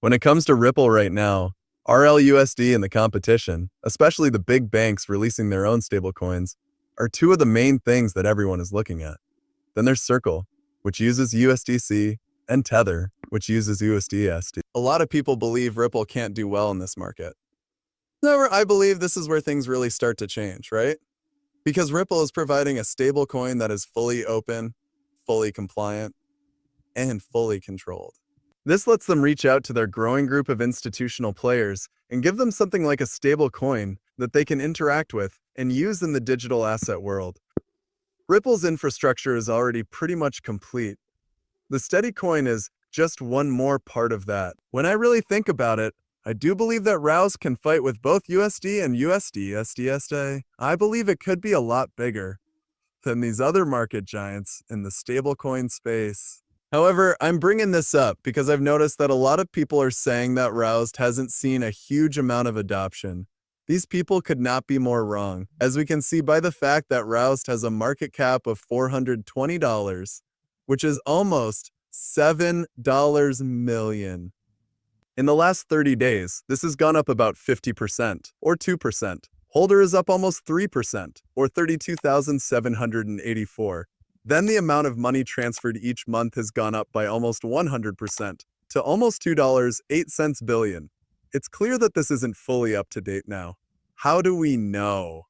When it comes to Ripple right now, RLUSD and the competition, especially the big banks releasing their own stablecoins, are two of the main things that everyone is looking at. Then there's Circle, which uses USDC, and Tether, which uses USDSD. A lot of people believe Ripple can't do well in this market. However, I believe this is where things really start to change, right? Because Ripple is providing a stablecoin that is fully open, fully compliant, and fully controlled. This lets them reach out to their growing group of institutional players and give them something like a stable coin that they can interact with and use in the digital asset world. Ripple's infrastructure is already pretty much complete. The steady coin is just one more part of that. When I really think about it, I do believe that RLUSD can fight with both USD and USD. I believe it could be a lot bigger than these other market giants in the stablecoin space. However, I'm bringing this up because I've noticed that a lot of people are saying that RLUSD hasn't seen a huge amount of adoption. These people could not be more wrong, as we can see by the fact that RLUSD has a market cap of $420, which is almost $7 million. In the last 30 days, this has gone up about 50%, or 2%. Holder is up almost 3%, or 32,784. Then the amount of money transferred each month has gone up by almost 100%, to almost $2.08 billion. It's clear that this isn't fully up to date now. How do we know?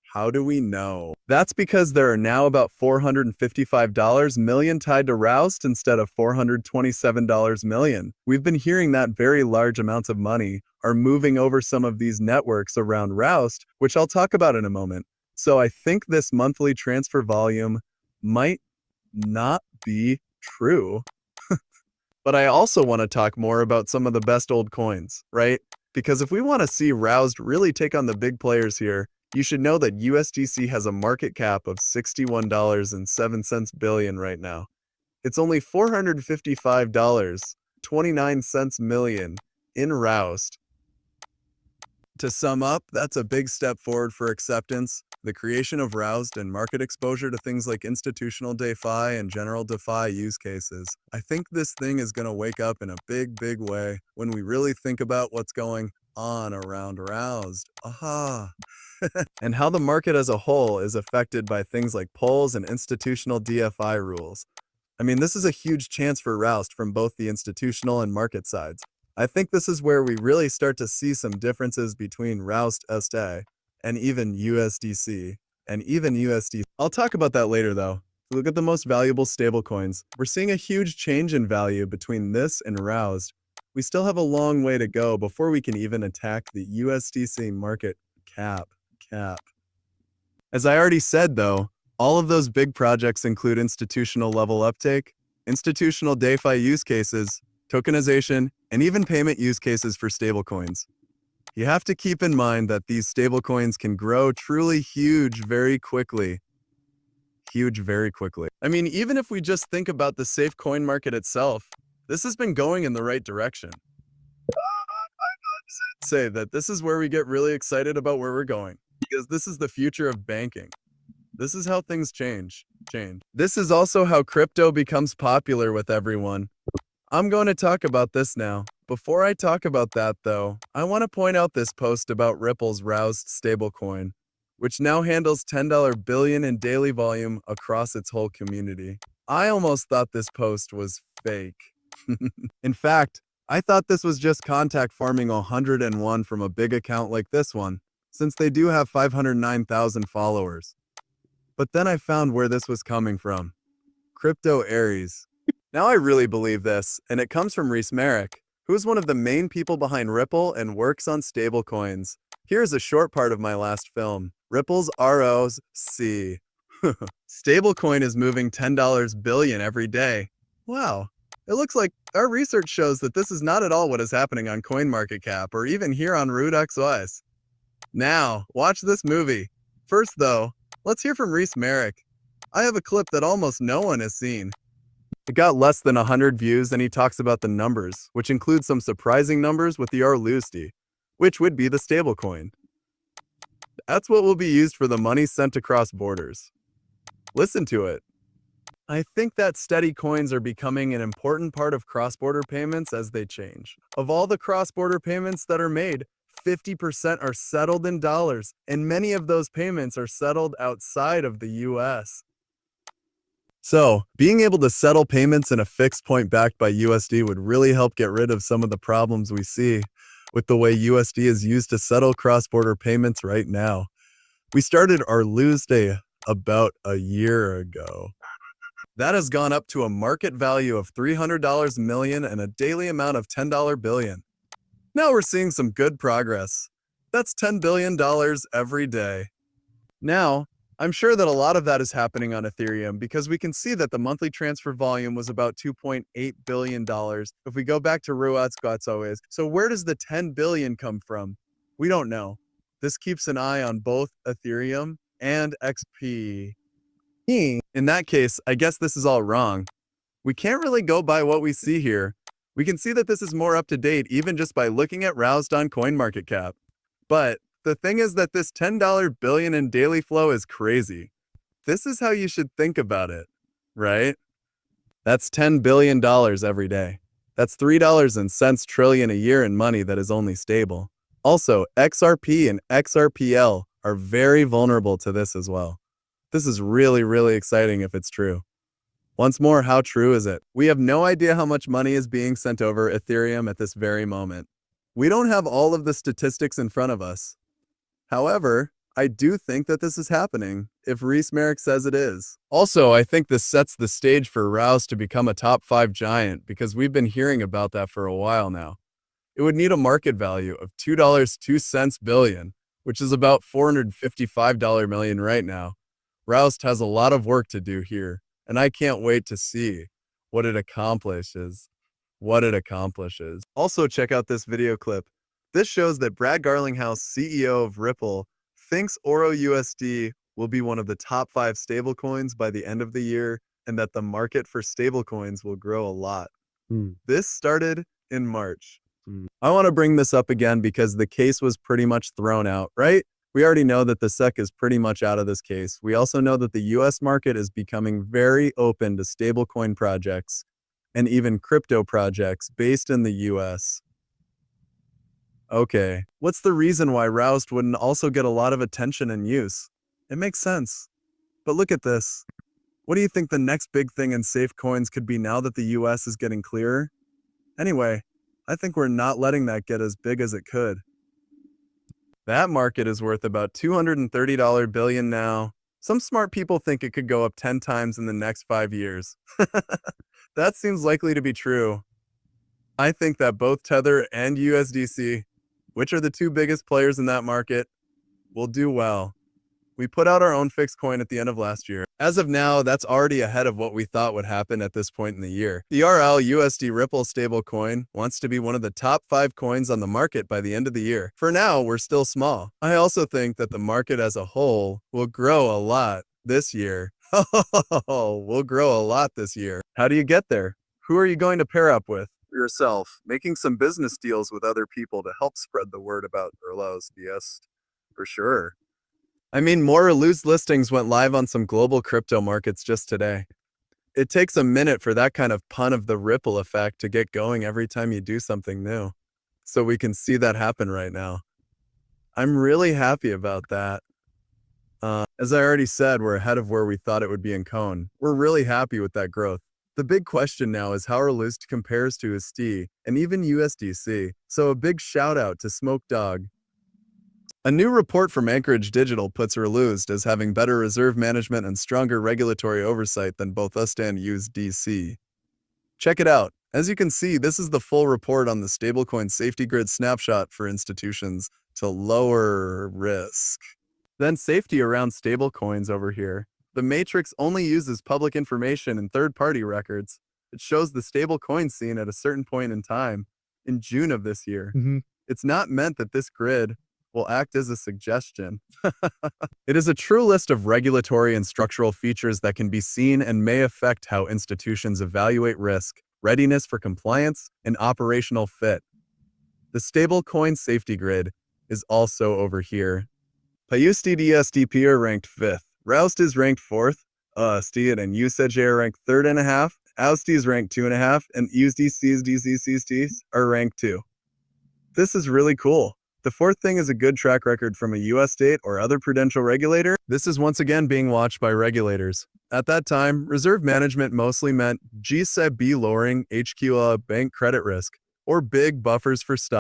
That's because there are now about $455 million tied to RLUSD instead of $427 million. We've been hearing that very large amounts of money are moving over some of these networks around RLUSD, which I'll talk about in a moment. So I think this monthly transfer volume might not be true. But I also want to talk more about some of the best old coins, right? Because if we want to see RLUSD really take on the big players here, you should know that USDC has a market cap of $61.07 billion right now. It's only $455.29 million in RLUSD. To sum up, that's a big step forward for acceptance, the creation of RLUSD and market exposure to things like institutional DeFi and general DeFi use cases. I think this thing is going to wake up in a big way when we really think about what's going on around RLUSD. Aha! And how the market as a whole is affected by things like polls and institutional DeFi rules. I mean, this is a huge chance for RLUSD from both the institutional and market sides. I think this is where we really start to see some differences between RLUSD and even USDC and even USD. I'll talk about that later though. Look at the most valuable stablecoins. We're seeing a huge change in value between this and RLUSD. We still have a long way to go before we can even attack the USDC market cap. As I already said though, all of those big projects include institutional level uptake, institutional DeFi use cases, tokenization, and even payment use cases for stablecoins. You have to keep in mind that these stablecoins can grow truly huge very quickly. I mean, even if we just think about the safe coin market itself, this has been going in the right direction. I'd say that this is where we get really excited about where we're going, because this is the future of banking. This is how things change. This is also how crypto becomes popular with everyone. I'm going to talk about this now. Before I talk about that though, I want to point out this post about Ripple's RLUSD stablecoin, which now handles $10 billion in daily volume across its whole community. I almost thought this post was fake. In fact, I thought this was just contact farming 101 from a big account like this one, since they do have 509,000 followers. But then I found where this was coming from. Crypto Aries. Now I really believe this, and it comes from Reese Merrick, who is one of the main people behind Ripple and works on stablecoins. Here's a short part of my last film, Ripple's ROC. Stablecoin is moving $10 billion every day. Wow. It looks like our research shows that this is not at all what is happening on CoinMarketCap or even here on RootXYs. Now, watch this movie. First though, let's hear from Reese Merrick. I have a clip that almost no one has seen. It got less than 100 views and he talks about the numbers, which include some surprising numbers with the RLUSD, which would be the stablecoin. That's what will be used for the money sent across borders. Listen to it. I think that steady coins are becoming an important part of cross-border payments as they change. Of all the cross-border payments that are made, 50% are settled in dollars, and many of those payments are settled outside of the US. So, being able to settle payments in a fixed point backed by USD would really help get rid of some of the problems we see with the way USD is used to settle cross-border payments right now. We started our RLUSD about a year ago. That has gone up to a market value of $300 million and a daily amount of $10 billion. Now we're seeing some good progress. That's $10 billion every day. Now, I'm sure that a lot of that is happening on Ethereum because we can see that the monthly transfer volume was about $2.8 billion. If we go back to RLUSD, so where does the 10 billion come from? We don't know. This keeps an eye on both Ethereum and XP. In that case, I guess this is all wrong. We can't really go by what we see here. We can see that this is more up to date even just by looking at RLUSD on CoinMarketCap. But the thing is that this $10 billion in daily flow is crazy. This is how you should think about it, right? That's $10 billion every day. That's $3 trillion a year in money that is only stable. Also, XRP and XRPL are very vulnerable to this as well. This is really, really exciting if it's true. Once more, how true is it? We have no idea how much money is being sent over Ethereum at this very moment. We don't have all of the statistics in front of us. However, I do think that this is happening, if Reese Merrick says it is. Also, I think this sets the stage for Rouse to become a top 5 giant because we've been hearing about that for a while now. It would need a market value of $2.02 billion, which is about $455 million right now. Rouse has a lot of work to do here, and I can't wait to see what it accomplishes. Also, check out this video clip. This shows that Brad Garlinghouse, CEO of Ripple, thinks RLUSD will be one of the top 5 stablecoins by the end of the year, and that the market for stablecoins will grow a lot. This started in March. I want to bring this up again because the case was pretty much thrown out, right? We already know that the SEC is pretty much out of this case. We also know that the US market is becoming very open to stablecoin projects and even crypto projects based in the US. Okay, what's the reason why RLUSD wouldn't also get a lot of attention and use? It makes sense. But look at this. What do you think the next big thing in safe coins could be now that the US is getting clearer? Anyway, I think we're not letting that get as big as it could. That market is worth about $230 billion now. Some smart people think it could go up 10 times in the next 5 years. That seems likely to be true. I think that both Tether and USDC, which are the 2 biggest players in that market, will do well. We put out our own fixed coin at the end of last year. As of now, that's already ahead of what we thought would happen at this point in the year. The RLUSD Ripple stablecoin wants to be one of the top 5 coins on the market by the end of the year. For now, we're still small. I also think that the market as a whole will grow a lot this year. We'll grow a lot this year. How do you get there? Who are you going to pair up with? Yourself, making some business deals with other people to help spread the word about RLUSD, yes, for sure. I mean, more loose listings went live on some global crypto markets just today. It takes a minute for that kind of pun of the ripple effect to get going every time you do something new. So we can see that happen right now. I'm really happy about that. As I already said, we're ahead of where we thought it would be in Cone. We're really happy with that growth. The big question now is how RLUSD compares to USD and even USDC. So a big shout out to Smoke Dog. A new report from Anchorage Digital puts RLUSD as having better reserve management and stronger regulatory oversight than both USD and USDC. Check it out. As you can see, this is the full report on the stablecoin safety grid snapshot for institutions to lower risk. Then safety around stablecoins over here. The matrix only uses public information and third-party records. It shows the stablecoin scene at a certain point in time, in June of this year. It's not meant that this grid will act as a suggestion. It is a true list of regulatory and structural features that can be seen and may affect how institutions evaluate risk, readiness for compliance, and operational fit. The stablecoin safety grid is also over here. PayUSD DSDP are ranked 5th. RLUSD is ranked 4th. USD and USD are ranked 3.5, USD is ranked 2.5, and USD are ranked 2. This is really cool. The fourth thing is a good track record from a US state or other prudential regulator. This is once again being watched by regulators. At that time, reserve management mostly meant GSEB lowering HQLA bank credit risk, or big buffers for stock.